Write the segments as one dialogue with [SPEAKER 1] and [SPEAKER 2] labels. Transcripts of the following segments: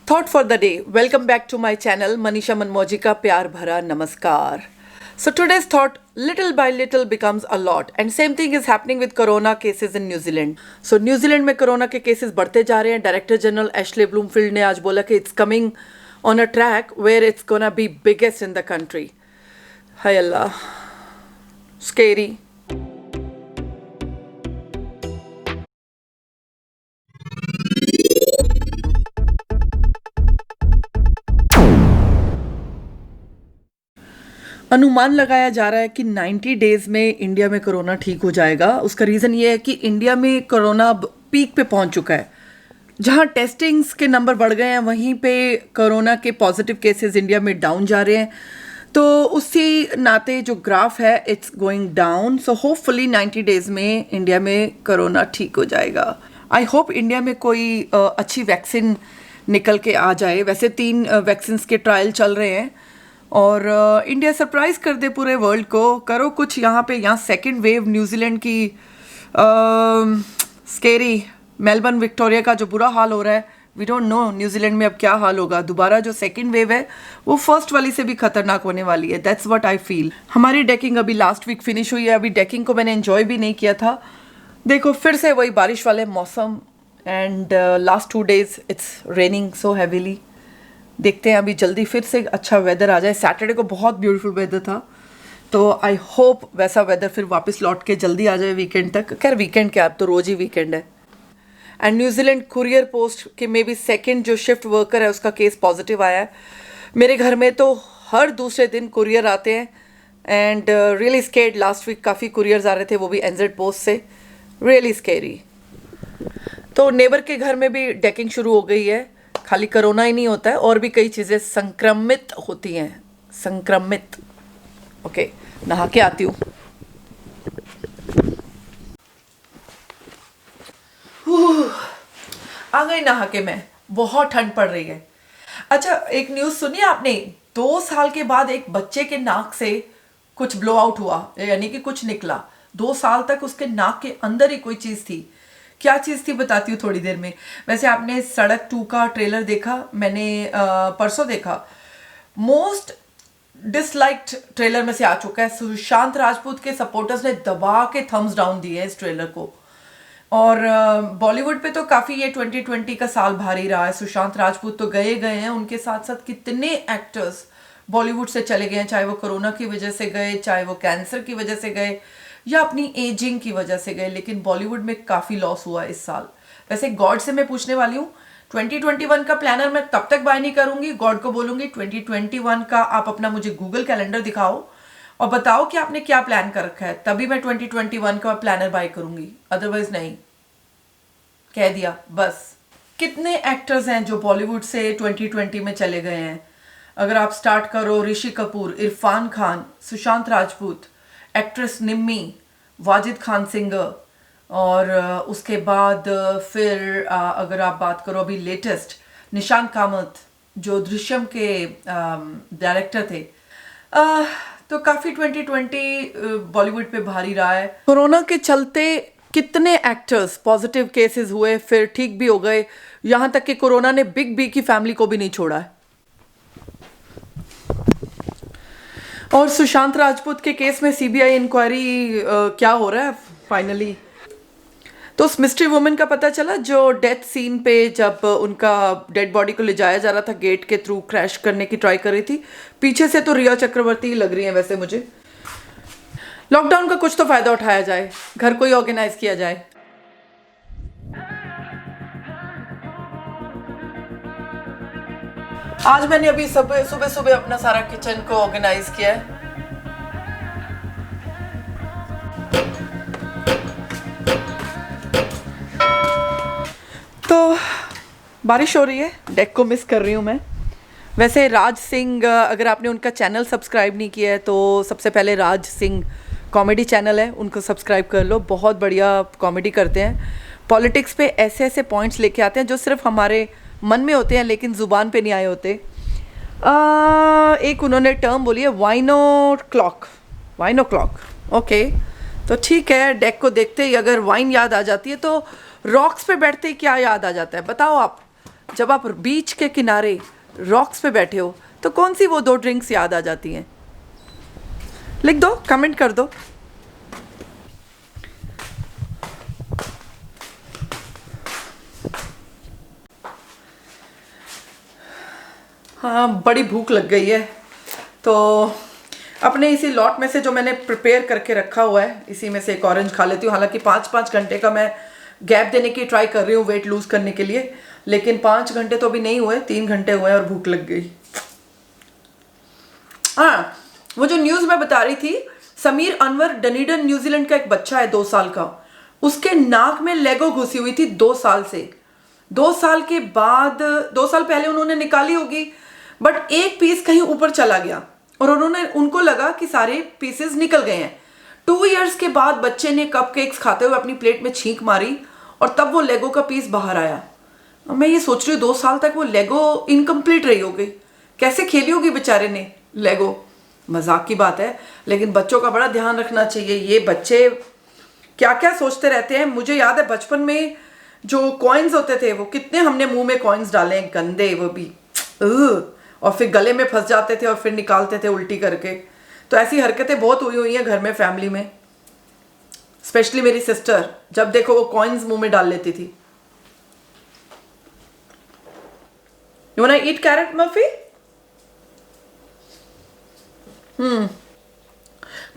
[SPEAKER 1] Thought for the day. Welcome back to my channel Manisha Manmauji का प्यार भरा नमस्कार. So today's thought, little by little becomes a lot, and same thing is happening with corona cases in New Zealand. So New Zealand में corona के cases बढ़ते जा रहे हैं. डायरेक्टर जनरल एशले ब्लूमफील्ड ने आज बोला कि it's coming on a track where it's gonna be biggest in the country. हाय अल्लाह, स्केरी. अनुमान लगाया जा रहा है कि 90 डेज में इंडिया में कोरोना ठीक हो जाएगा. उसका रीज़न ये है कि इंडिया में कोरोना पीक पे पहुंच चुका है. जहां टेस्टिंग्स के नंबर बढ़ गए हैं वहीं पे कोरोना के पॉजिटिव केसेस इंडिया में डाउन जा रहे हैं. तो उसी नाते जो ग्राफ है it's going down. So hopefully 90 days में इंडिया में कोरोना ठीक हो जाएगा. आई होप इंडिया में कोई अच्छी वैक्सीन निकल के आ जाए. वैसे 3 वैक्सीन्स के ट्रायल चल रहे हैं और इंडिया सरप्राइज कर दे पूरे वर्ल्ड को. करो कुछ यहाँ सेकेंड वेव न्यूजीलैंड की स्केरी. मेलबर्न विक्टोरिया का जो बुरा हाल हो रहा है, वी डोंट नो न्यूजीलैंड में अब क्या हाल होगा. दोबारा जो सेकेंड वेव है वो फर्स्ट वाली से भी खतरनाक होने वाली है. That's what I feel. हमारी डेकिंग अभी लास्ट वीक फिनिश हुई है. अभी डेकिंग को मैंने एंजॉय भी नहीं किया था. देखो फिर से वही बारिश वाले मौसम and last 2 days it's raining so heavily. देखते हैं अभी जल्दी फिर से अच्छा वेदर आ जाए. सैटरडे को बहुत ब्यूटीफुल वेदर था, तो आई होप वैसा वेदर फिर वापस लौट के जल्दी आ जाए वीकेंड तक. खैर वीकेंड क्या, अब तो रोज़ ही वीकेंड है. एंड न्यूजीलैंड कुरियर पोस्ट के मे बी सेकेंड जो शिफ्ट वर्कर है उसका केस पॉजिटिव आया है. मेरे घर में तो हर दूसरे दिन कुरियर आते हैं and really scared. Last week काफ़ी कुरियर्स आ रहे थे, वो भी एनजेड पोस्ट से. Really scary. तो नेबर के घर में भी डेकिंग शुरू हो गई है. खाली कोरोना ही नहीं होता है, और भी कई चीज़ें संक्रमित होती हैं. संक्रमित. ओके, नहा के आती हूँ. आ गई नहा के मैं. बहुत ठंड पड़ रही है. अच्छा, एक न्यूज़ सुनी आपने? 2 साल के बाद एक बच्चे के नाक से कुछ ब्लो आउट हुआ, यानी कि कुछ निकला. 2 साल तक उसके नाक के अंदर ही कोई चीज़ थी. क्या चीज़ थी बताती हूँ थोड़ी देर में. वैसे आपने सड़क 2 का ट्रेलर देखा? मैंने परसों देखा. मोस्ट डिसलाइक्ड ट्रेलर में से आ चुका है. सुशांत राजपूत के सपोर्टर्स ने दबा के थम्स डाउन दिए इस ट्रेलर को. और बॉलीवुड पे तो काफ़ी ये 2020 का साल भारी रहा है. सुशांत राजपूत तो गए हैं, उनके साथ साथ कितने एक्टर्स बॉलीवुड से चले गए हैं. चाहे वो कोरोना की वजह से गए, चाहे वो कैंसर की वजह से गए, या अपनी एजिंग की वजह से गए. लेकिन बॉलीवुड में काफ़ी लॉस हुआ इस साल. वैसे गॉड से मैं पूछने वाली हूँ, 2021 का प्लानर मैं तब तक बाय नहीं करूँगी. गॉड को बोलूँगी 2021 का आप अपना मुझे गूगल कैलेंडर दिखाओ और बताओ कि आपने क्या प्लान कर रखा है, तभी मैं 2021 का प्लानर बाय करूँगी. अदरवाइज नहीं. कह दिया बस. कितने एक्टर्स हैं जो बॉलीवुड से 2020 में चले गए हैं. अगर आप स्टार्ट करो, ऋषि कपूर, इरफान खान, सुशांत राजपूत, एक्ट्रेस निम्मी, वाजिद खान सिंगर, और उसके बाद फिर अगर आप बात करो अभी लेटेस्ट, निशांत कामत जो दृश्यम के डायरेक्टर थे. तो काफ़ी 2020 बॉलीवुड पे भारी रहा है. कोरोना के चलते कितने एक्टर्स पॉजिटिव केसेस हुए, फिर ठीक भी हो गए. यहाँ तक कि कोरोना ने बिग बी की फैमिली को भी नहीं छोड़ा है. और सुशांत राजपूत के केस में सीबीआई इंक्वायरी क्या हो रहा है फाइनली. तो उस मिस्ट्री वुमन का पता चला जो डेथ सीन पे जब उनका डेड बॉडी को ले जाया जा रहा था, गेट के थ्रू क्रैश करने की ट्राई कर रही थी. पीछे से तो रिया चक्रवर्ती ही लग रही है वैसे मुझे. लॉकडाउन का कुछ तो फायदा उठाया जाए, घर को ही ऑर्गेनाइज किया जाए. आज मैंने अभी सुबह अपना सारा किचन को ऑर्गेनाइज किया है. तो बारिश हो रही है, डेक को मिस कर रही हूँ मैं. वैसे राज सिंह, अगर आपने उनका चैनल सब्सक्राइब नहीं किया है तो सबसे पहले राज सिंह कॉमेडी चैनल है, उनको सब्सक्राइब कर लो. बहुत बढ़िया कॉमेडी करते हैं. पॉलिटिक्स पे ऐसे ऐसे पॉइंट्स लेके आते हैं जो सिर्फ हमारे मन में होते हैं लेकिन ज़ुबान पे नहीं आए होते. एक उन्होंने टर्म बोली है वाइनो क्लॉक. ओके, तो ठीक है. डेक को देखते ही अगर वाइन याद आ जाती है तो रॉक्स पे बैठते ही क्या याद आ जाता है बताओ आप. जब आप बीच के किनारे रॉक्स पे बैठे हो तो कौन सी वो 2 ड्रिंक्स याद आ जाती हैं? लिख दो, कमेंट कर दो। हाँ, बड़ी भूख लग गई है, तो अपने इसी लॉट में से जो मैंने प्रिपेयर करके रखा हुआ है, इसी में से एक ऑरेंज खा लेती हूँ। हालांकि 5-5 घंटे का मैं गैप देने की ट्राई कर रही हूँ वेट लूज करने के लिए, लेकिन 5 घंटे तो अभी नहीं हुए, 3 घंटे हुए और भूख लग गई। हाँ, वो जो न्यूज़ मैं बता रही थी, समीर अनवर डनीडन न्यूजीलैंड का एक बच्चा है 2 साल का, उसके नाक में लेगो घुसी हुई थी 2 साल से। 2 साल के बाद 2 साल पहले उन्होंने निकाली होगी, बट एक पीस कहीं ऊपर चला गया और उनको लगा कि सारे पीसेस निकल गए हैं। 2 इयर्स के बाद बच्चे ने कपकेक्स खाते हुए अपनी प्लेट में छींक मारी और तब वो लेगो का पीस बाहर आया। अब मैं ये सोच रही हूँ 2 साल तक वो लेगो इनकम्प्लीट रही होगी, कैसे खेली होगी बेचारे ने लेगो। मजाक की बात है, लेकिन बच्चों का बड़ा ध्यान रखना चाहिए। ये बच्चे क्या क्या सोचते रहते हैं। मुझे याद है बचपन में जो कॉइन्स होते थे, वो कितने हमने मुंह में कॉइन्स डाले हैं, गंदे वो भी, और फिर गले में फंस जाते थे और फिर निकालते थे उल्टी करके। तो ऐसी हरकतें बहुत हुई हैं घर में, फैमिली में। स्पेशली मेरी सिस्टर, जब देखो वो कॉइन्स मुंह में डाल लेती थी। You want to eat carrot muffin?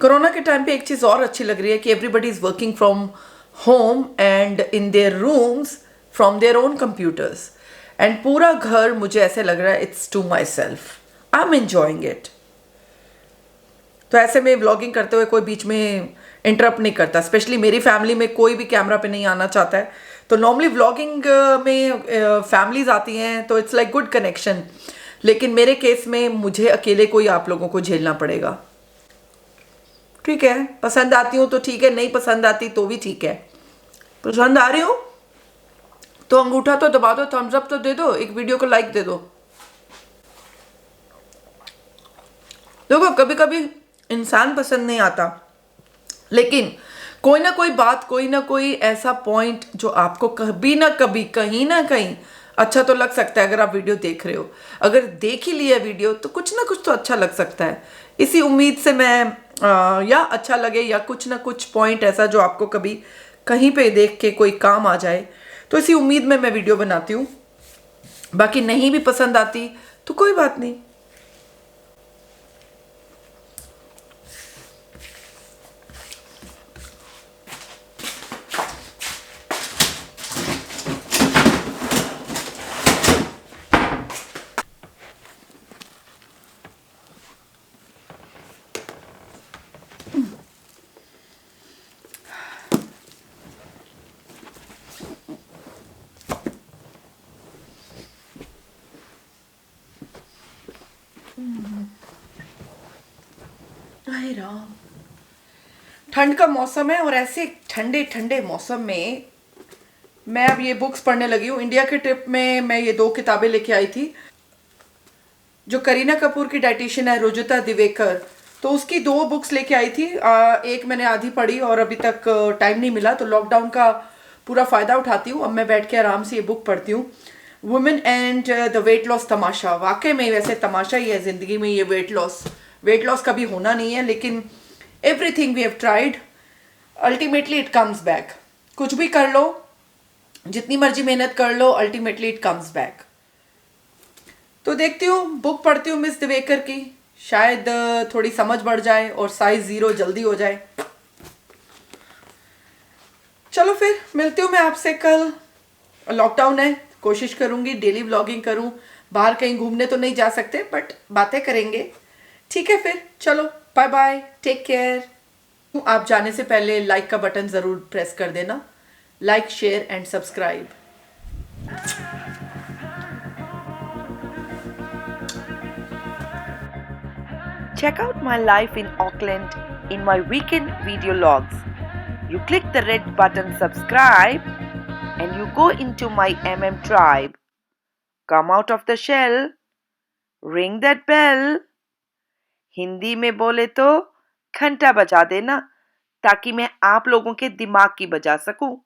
[SPEAKER 1] Corona के टाइम पे एक चीज़ और अच्छी लग रही है कि everybody is working from home and in their rooms from their own computers, and पूरा घर मुझे ऐसे लग रहा है it's to myself, I am enjoying it. तो ऐसे में व्लॉगिंग करते हुए कोई बीच में इंटरप्ट नहीं करता। स्पेशली मेरी फैमिली में कोई भी कैमरा पे नहीं आना चाहता है, तो नॉर्मली व्लॉगिंग में फैमिलीज आती हैं तो इट्स लाइक गुड कनेक्शन। लेकिन मेरे केस में मुझे अकेले कोई आप लोगों को झेलना पड़ेगा। ठीक है, पसंद आती हूँ तो ठीक है, नहीं पसंद आती तो भी ठीक है। पसंद आ रही हूँ तो अंगूठा तो दबा दो, थम्स अप तो दे दो, एक वीडियो को लाइक दे दो। देखो कभी कभी इंसान पसंद नहीं आता, लेकिन कोई ना कोई बात, कोई ना कोई ऐसा पॉइंट जो आपको कभी ना कभी कहीं ना कहीं अच्छा तो लग सकता है। अगर आप वीडियो देख रहे हो, अगर देख ही लिया वीडियो, तो कुछ ना कुछ तो अच्छा लग सकता है। इसी उम्मीद से मैं या अच्छा लगे या कुछ ना कुछ पॉइंट ऐसा जो आपको कभी कहीं पे देख के कोई काम आ जाए, तो इसी उम्मीद में मैं वीडियो बनाती हूँ। बाकी नहीं भी पसंद आती तो कोई बात नहीं। हाय राम, ठंड का मौसम है और ऐसे ठंडे ठंडे मौसम में मैं अब ये बुक्स पढ़ने लगी हूँ। इंडिया के ट्रिप में मैं ये 2 किताबें लेके आई थी। जो करीना कपूर की डाइटिशियन है रुजुता दिवेकर, तो उसकी 2 बुक्स लेके आई थी। एक मैंने आधी पढ़ी और अभी तक टाइम नहीं मिला, तो लॉकडाउन का पूरा फ़ायदा उठाती हूँ। अब मैं बैठ के आराम से ये बुक पढ़ती हूँ, women and the weight loss tamasha. वाकई में वैसे तमाशा ही है ज़िंदगी में ये वेट लॉस कभी होना नहीं है, लेकिन everything we have tried, ultimately it comes back. कुछ भी कर लो, जितनी मर्जी मेहनत कर लो, अल्टीमेटली इट कम्स बैक। तो देखती हूँ, बुक पढ़ती हूँ मिस दिवेकर की, शायद थोड़ी समझ बढ़ जाए और साइज 0 जल्दी हो जाए। चलो फिर मिलती हूँ मैं आपसे कल। लॉकडाउन है, कोशिश करूँगी डेली व्लॉगिंग करूँ। बाहर कहीं घूमने तो नहीं जा सकते, बट बातें करेंगे। ठीक है फिर, चलो बाय बाय, टेक केयर। आप जाने से पहले लाइक का बटन ज़रूर प्रेस कर देना। Like, share and subscribe. Check out my life in Auckland in my weekend video logs. You click the red button subscribe and you go into my MM tribe. Come out of the shell, ring that bell. Hindi में बोले तो घंटा बजा देना, ताकि मैं आप लोगों के दिमाग की बजा सकूं।